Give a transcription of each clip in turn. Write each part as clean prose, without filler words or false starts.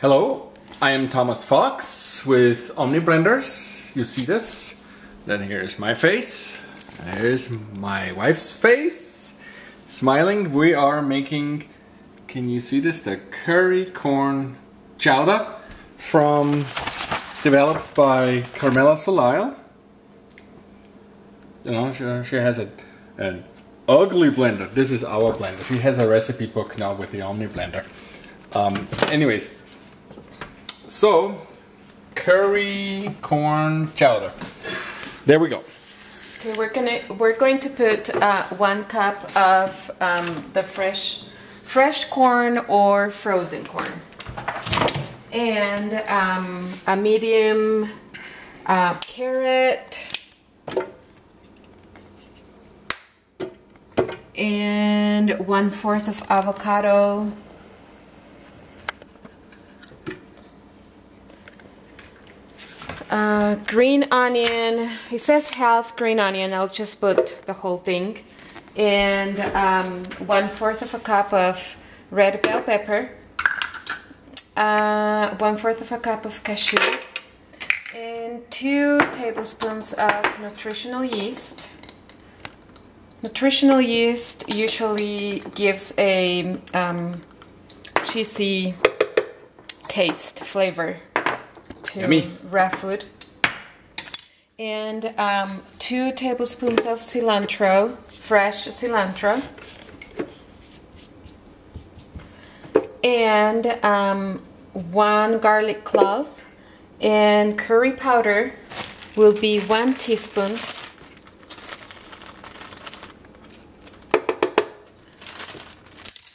Hello, I am Thomas Fox with OMNI Blenders. You see this? Then here's my face. There's my wife's face. Smiling. We are making, can you see this? The curry corn chowder developed by Carmella Soleil. You know, she has an ugly blender. This is our blender. She has a recipe book now with the OMNI blender. Anyways, so curry corn chowder. There we go. Okay, we're going to put 1 cup of the fresh corn or frozen corn, and a medium carrot, and 1/4 of avocado, green onion. It says half green onion. I'll just put the whole thing. And 1/4 of a cup of red bell pepper, 1/4 of a cup of cashew, and 2 tablespoons of nutritional yeast. Nutritional yeast usually gives a cheesy taste, flavor to raw food. And 2 tablespoons of cilantro, fresh cilantro, and 1 garlic clove, and curry powder will be 1 teaspoon,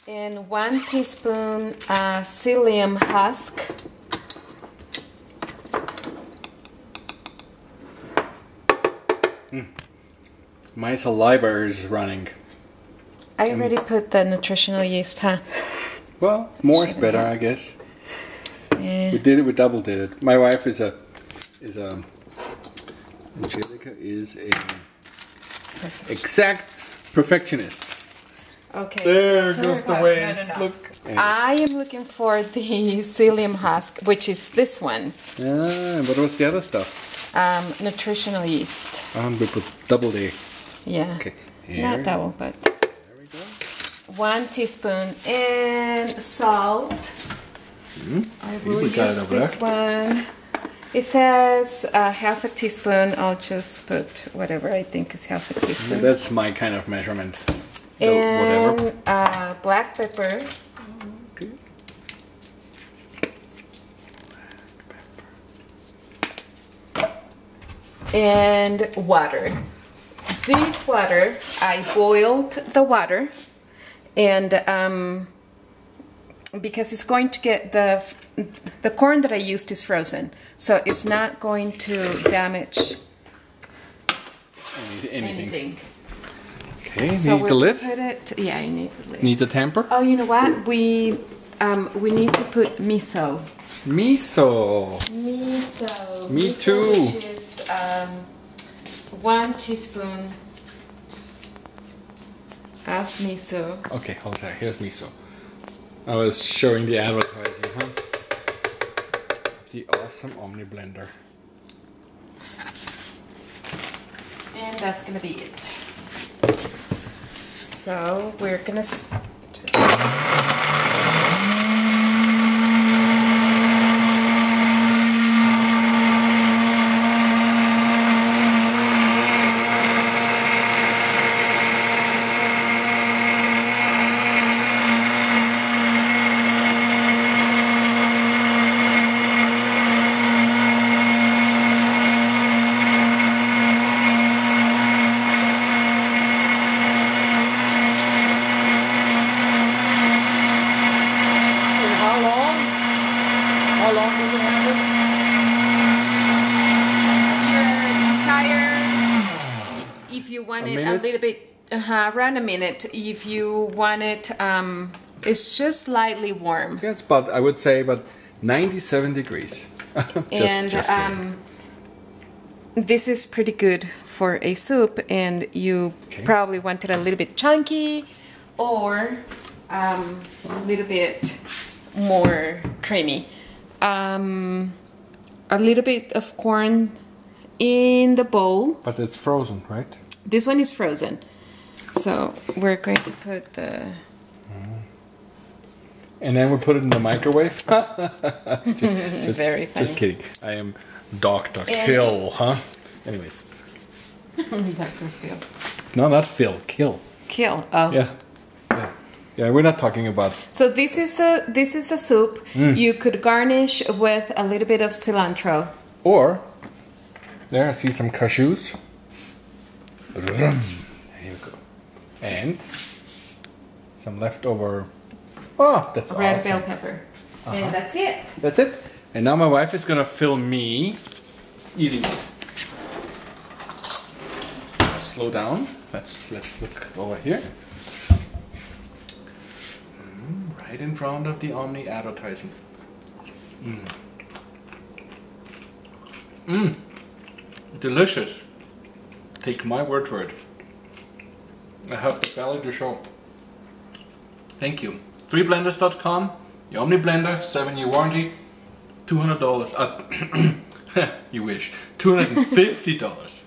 and 1 teaspoon psyllium husk, My saliva is running. I already put the nutritional yeast, huh? Well, more is better, I guess. Yeah. We double did it. My wife Angelica is a exact perfectionist. Okay. There goes the waist. No. Look. I am looking for the psyllium husk, which is this one. What was the other stuff? Nutritional yeast. We put double D. Yeah. Okay. Not double, but. There we go. 1 teaspoon and salt. I will use this one. It says half a teaspoon. I'll just put whatever I think is half a teaspoon. That's my kind of measurement. And whatever. Black pepper. Okay. And water. This water, I boiled the water, and because it's going to get the corn that I used is frozen, so it's not going to damage anything. Okay, So need the lid? Put it, yeah, I need the lid. Need the tamper? Oh, you know what? We need to put miso. Miso. Miso. Me miso, too. Which is 1 teaspoon of miso. Okay, hold on. Here's miso. I was showing the advertising, huh? The awesome OMNI blender. And that's gonna be it. So we're gonna just. How long does it have Your desire, if you want it a minute? little bit, around a minute. If you want it, it's just slightly warm. Yeah, it's about, I would say, about 97 degrees. Just this is pretty good for a soup, and you probably want it a little bit chunky or a little bit more creamy. a little bit of corn in the bowl. But it's frozen, right? This one is frozen. So we're going to put the... And then we put it in the microwave. Very funny. Just kidding. I am Dr. Kill, huh? Anyways. Dr. Phil. No, not Phil. Kill. Kill. Oh. Yeah. Yeah, we're not talking about... So this is the soup. You could garnish with a little bit of cilantro. Or, there I see some cashews. There you go. And some leftover... Oh, that's red awesome. bell pepper. And that's it. That's it. And now my wife is gonna film me eating it. Slow down. Let's look over here. Right in front of the Omni advertising. Delicious. Take my word for it. I have the belly to show. Thank you. Freeblenders.com, the Omni Blender, 7-year warranty, $200. You wish. $250.